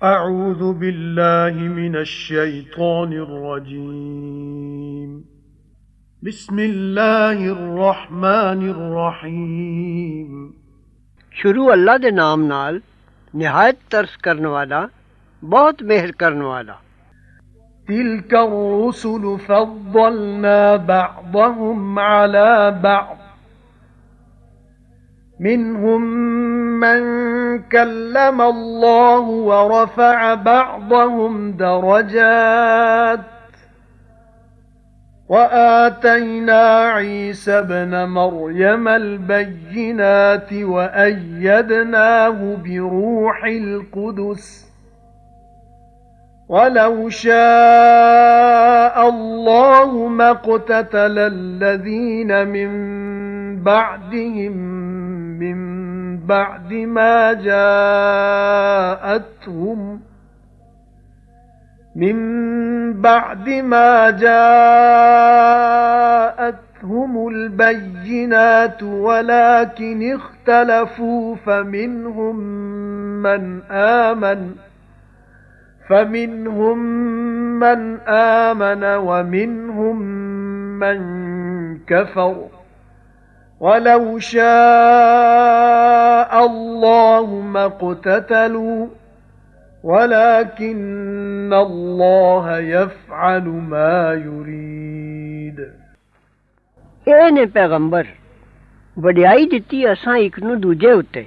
أعوذ بالله من الشيطان الرجيم بسم الله الرحمن الرحيم شروع اللہ دے نام نال نہایت ترس کرن والا بہت مہر کرن والا تلك الرسل فضلنا بعضهم على بعض منهم من كلم الله ورفع بعضهم درجات وآتينا عيسى ابن مريم البينات وأيدناه بروح القدس ولو شاء الله ما اقتتل الذين من بعدهم من بعد ما جاءتهم البينات ولكن اختلفوا فمنهم من آمن ومنهم من كفر ولو شاء الله ما اقتتلوا ولكن الله يفعل ما يريد اے نے پیغمبر وڈیائی دتی اساں ایک نو دوجے اُتے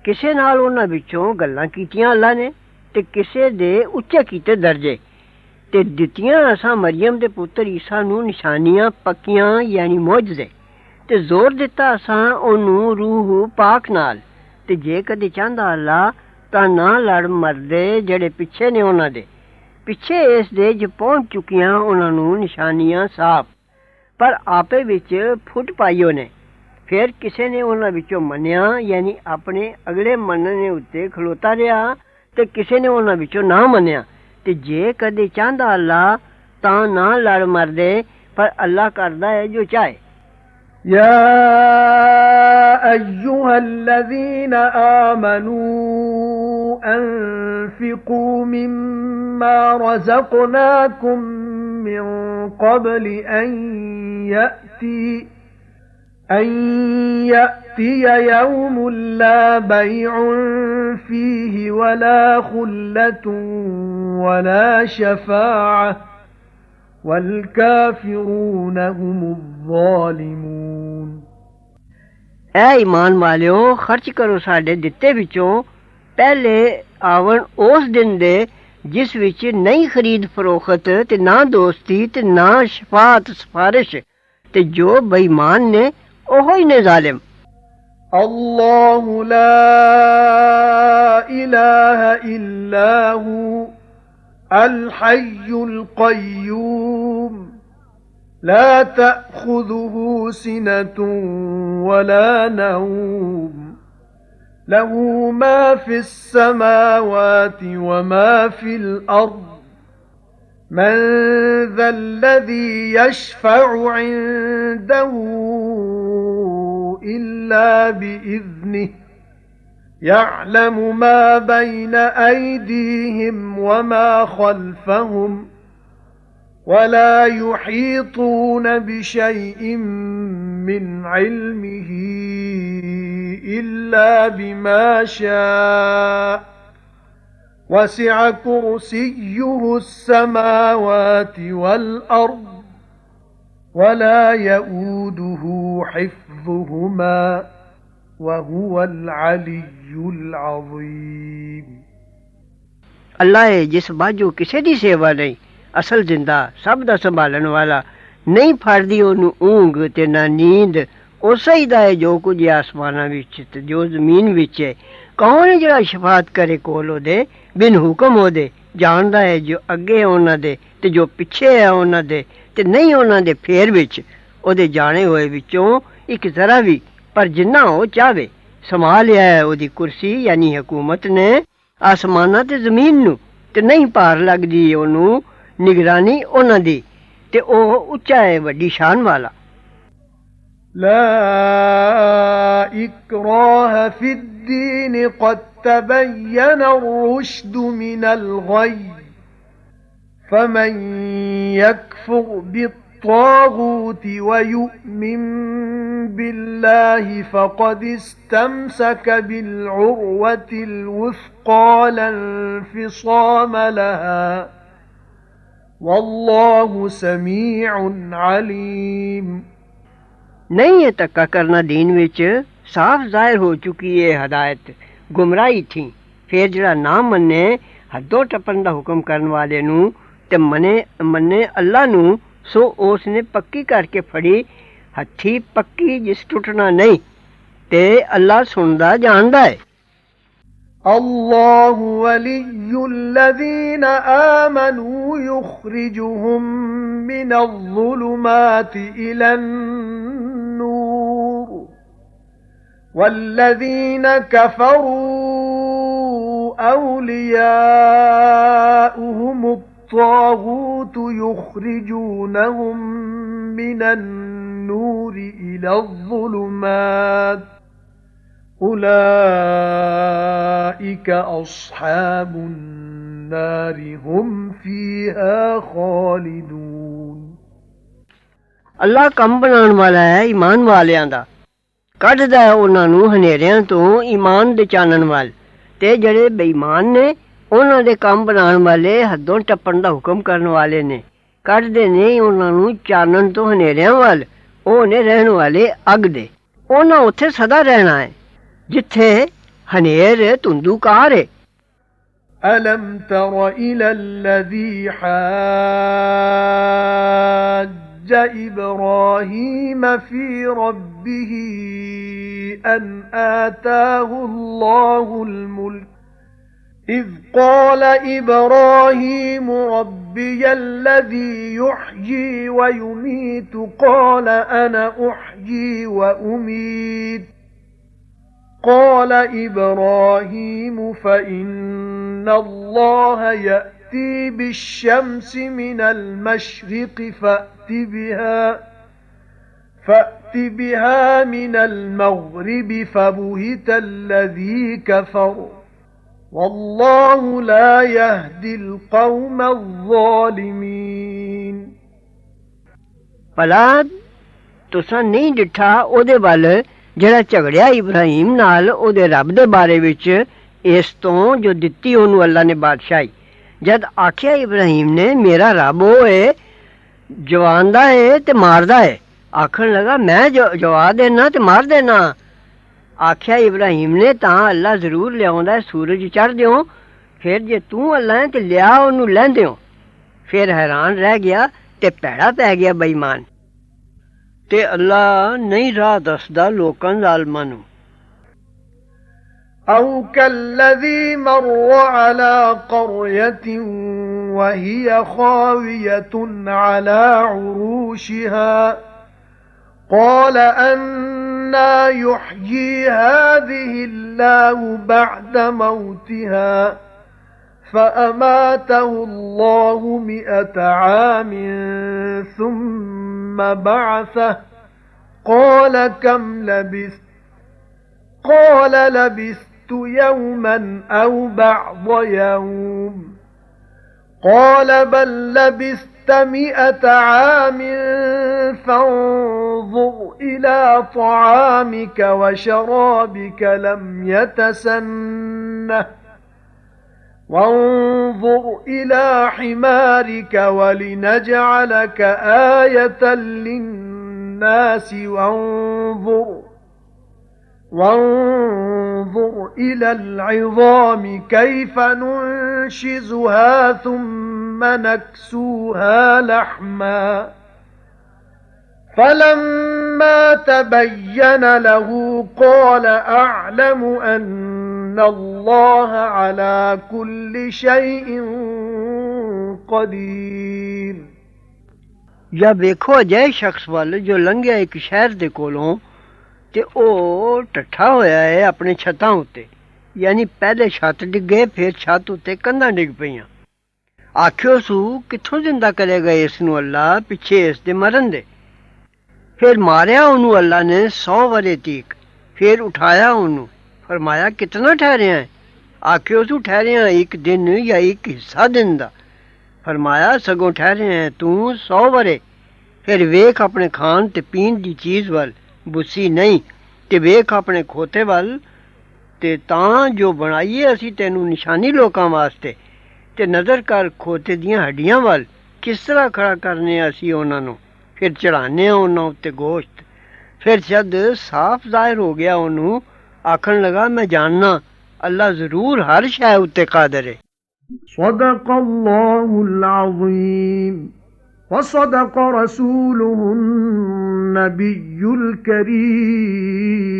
کسے نال انہاں وچوں گلاں کیتیاں اللہ نے تے کسے دے اچے کیتے درجے تے دتیاں اساں مریم دے پتر عیسیٰ نو نشانیاں پکیاں یعنی معجزے تے زور دتا اساں اونوں روح پاک نال تے جے کدے چاہندا اللہ تاں نہ لڑ مردے جڑے پیچھے نے انہاں دے پیچھے اس دے جو پہنچ چکیاں انہاں نوں نشانیاں صاف پر آپے وچ پھٹ پائیو نے پھر کسے نے انہاں وچوں منیا یعنی اپنے اگلے مننے اُتے کھلوتا رہیا تے کسے نے انہاں وچوں نہ منیا تے جے کدے چاہندا اللہ تاں نہ لڑ مردے پر اللہ کردا ہے جو چاہے يا أيها الذين آمنوا أنفقوا مما رزقناكم من قبل أن يأتي يوم لا بيع فيه ولا خلة ولا شفاعة والكافرون هم الظالمون اے ایمان والیو خرچ کرو ساڈے دتے وچوں پہلے آون اس دن دے جس وچ نہیں خرید فروخت تے نہ دوستی تے نہ شفاعت سفارش تے جو بے ایمان نے اوہی نے ظالم اللہ لا الہ الا ہو الحي القيوم لا تأخذه سنة ولا نوم له ما في السماوات وما في الأرض من ذا الذي يشفع عنده إلا بإذنه يعلم ما بين أيديهم وما خلفهم ولا يحيطون بشيء من علمه إلا بما شاء وسع كرسيه السماوات والأرض ولا يؤوده حفظهما وهو العلی العظیم اللہ ہے جس باجو کسے دی سیوا نہیں اصل زندہ سب دا سنبھالن والا نہیں پھڑدی اونوں اونگ تے نہ نیند اسی ہی دا ہے جو کچھ آسماناں وچ تے جو زمین وچ ہے کون ہے جڑا شفاعت کرے کول او دے بن حکم او دے جاندا ہے جو اگے انہاں دے تے جو پیچھے ہے انہاں دے تے نہیں انہاں دے پھیر وچ او دے جانے ہوئے وچوں ایک ذرا بھی پر جنہ او چاہے سنبھالیا ہے او دی کرسی یعنی حکومت نے آسماناں تے زمین نو تے نہیں پار لگدی اونوں نگرانی انہاں دی تے او اچا ہے وڈی شان والا لا إكراه في الدين قد تبين الرشد من الغي فمن يكفر بالطاغوت ويؤمن بالله فقد استمسك بالعروة الوثقى لا انفصام لها والله سميع عليم नहीं ये तक्का करना दीन विच साफ जाहिर हो चुकी है हदायत गुमराही थी फिर जड़ा ना मन्ने हदों टपन दा हुक्म करन वाले नू ते मन्ने अल्लाह नू सो उसने पक्की करके फड़ी हथी पक्की जिस टुटना नहीं ते अल्लाह सुनदा जानदा है الله ولي الذين آمنوا يخرجهم من الظلمات إلى النور والذين كفروا أولياؤهم الطاغوت يخرجونهم من النور إلى الظلمات أولئك أصحاب النار هم فيها خالدون अल्लाह कम बनाने वाला है ईमान वालियां दा ਕੱਢਦਾ ਹੈ ਉਹਨਾਂ ਨੂੰ ਹਨੇਰਿਆਂ ਤੋਂ ਈਮਾਨ ਦੇ ਚਾਨਣ ਵੱਲ ਤੇ ਜਿਹੜੇ ਬੇਈਮਾਨ ਨੇ ਉਹਨਾਂ ਦੇ ਕੰਮ ਬਣਾਉਣ ਵਾਲੇ ਹੱਦੋਂ ਟੱਪਣ ਦਾ ਹੁਕਮ ਕਰਨ ਵਾਲੇ ਨੇ ਕੱਢਦੇ ਨੇ ਉਹਨਾਂ ਨੂੰ ਚਾਨਣ ਤੋਂ ਹਨੇਰਿਆਂ ਵੱਲ ਉਹ ਨੇ ਰਹਿਣ ਵਾਲੇ ਅੱਗ ਦੇ ਉਹਨਾਂ ਉੱਥੇ ਸਦਾ ਰਹਿਣਾ ਹੈ जिथे हनेर धुंधुकार है ألم تر إلى الذي حاج إبراهيم في ربه أن آتاه الله الملك إذ قال إبراهيم ربي الذي يحيي ويميت قال أنا أحيي وأميت قال إبراهيم فإن الله يأتي بالشمس من المشرق فأت بها من المغرب فبهت الذي كفر والله لا يهدي القوم الظالمين भला तुसां नहीं डिठा ओदे वल ਜਿਹੜਾ ਝਗੜਿਆ ਇਬਰਾਹੀਮ ਨਾਲ ਉਹਦੇ ਰੱਬ ਦੇ ਬਾਰੇ ਵਿੱਚ ਇਸ ਤੋਂ ਜੋ ਦਿੱਤੀ ਉਹਨੂੰ ਅੱਲਾ ਨੇ ਬਾਦਸ਼ਾਹੀ ਜਦ ਆਖਿਆ ਇਬਰਾਹੀਮ ਨੇ ਮੇਰਾ ਰੱਬ ਉਹ ਏ ਜਵਾਨਦਾ ਏ ਤੇ ਮਾਰਦਾ ਏ ਆਖਣ ਲਗਾ ਮੈਂ ਜਵਾ ਦੇਣਾ ਤੇ ਮਾਰ ਦੇਣਾ ਆਖਿਆ ਇਬਰਾਹੀਮ ਨੇ ਤਾਂ ਅੱਲਾ ਜ਼ਰੂਰ ਲਿਆਉਂਦਾ ਸੂਰਜ ਚੜ੍ਹ ਦਿਓ ਫਿਰ ਜੇ ਤੂੰ ਅੱਲਾ ਤੇ ਲਿਆ ਉਹਨੂੰ ਲੈਂਦਿਓ ਫਿਰ ਹੈਰਾਨ ਰਹਿ ਗਿਆ ਤੇ ਭੈੜਾ ਪੈ ਗਿਆ ਬੇਈਮਾਨ ते अल्लाह नहीं राह दसदा लोकां ज़ालिमां नूं أو كالذي مر على قرية وهي خاوية على عروشها قال أنى يحيي هذه الله بعد موتها فأماته الله 100 عام ثم بعثه قال كم لبثت قال لبثت يوما أو بعض يوم قال بل لبثت 100 عام فانظر إلى طعامك وشرابك لم يتسنه وانظر إلى حمارك ولنجعلك آية للناس وانظر إلى العظام كيف ننشزها ثم نكسوها لحما فلما تبين له قال أعلم أن الله على كل شيء قدير یا ਵੇਖੋ ਅਜਿਹੇ ਸ਼ਖਸ ਵੱਲ ਜੋ ਲੰਘਿਆ ਇੱਕ ਸ਼ਹਿਰ ਦੇ ਕੋਲੋਂ ਤੇ ਉਹ ਟੱਠਾ ਹੋਇਆ ਹੈ ਆਪਣੇ ਛੱਤਾਂ ਉੱਤੇ ਯਾਨੀ ਪਹਿਲੇ ਛੱਤ ਡਿੱਗੇ ਫਿਰ ਛੱਤ ਉੱਤੇ ਕੰਧਾਂ ਡਿੱਗ ਪਈਆਂ ਆਖਿਓ ਸੂ ਕਿੱਥੋਂ ਜ਼ਿੰਦਾ ਕਰੇਗਾ ਇਸ ਨੂੰ ਅੱਲਾ ਪਿੱਛੇ ਇਸ ਦੇ ਮਰਨ ਦੇ फिर मारिया ओनू अल्लाह ने 100 वरे तीक, फिर उठाया ओनू, फरमाया कितना ठहरे हैं? आखियो तू ठहरे हैं एक दिन या एक हिस्सा दिन दा? फरमाया सगों ठहरे हैं तू 100 वरे। फिर वेख अपने खान ते पीन दी चीज वल, बुस्सी नहीं, ते वेख अपने खोते वल, ते तां जो बनाईए असी तेनू निशानी लोकां वास्ते, ते नज़र कर खोते दियां हड्डियां वल, किस तरह खड़ा करने असी उन्हां नू, फिर चढ़ाने उन्हां उत्ते गोश्त। फिर जद साफ जाहिर हो गया ओनू, आखन लगा मैं जानना अल्लाह जरूर हर शै उत्ते कादिर है। सदक़ल्लाहुल अज़ीम व सदक़ रसूलुहुन नबियुल करीम।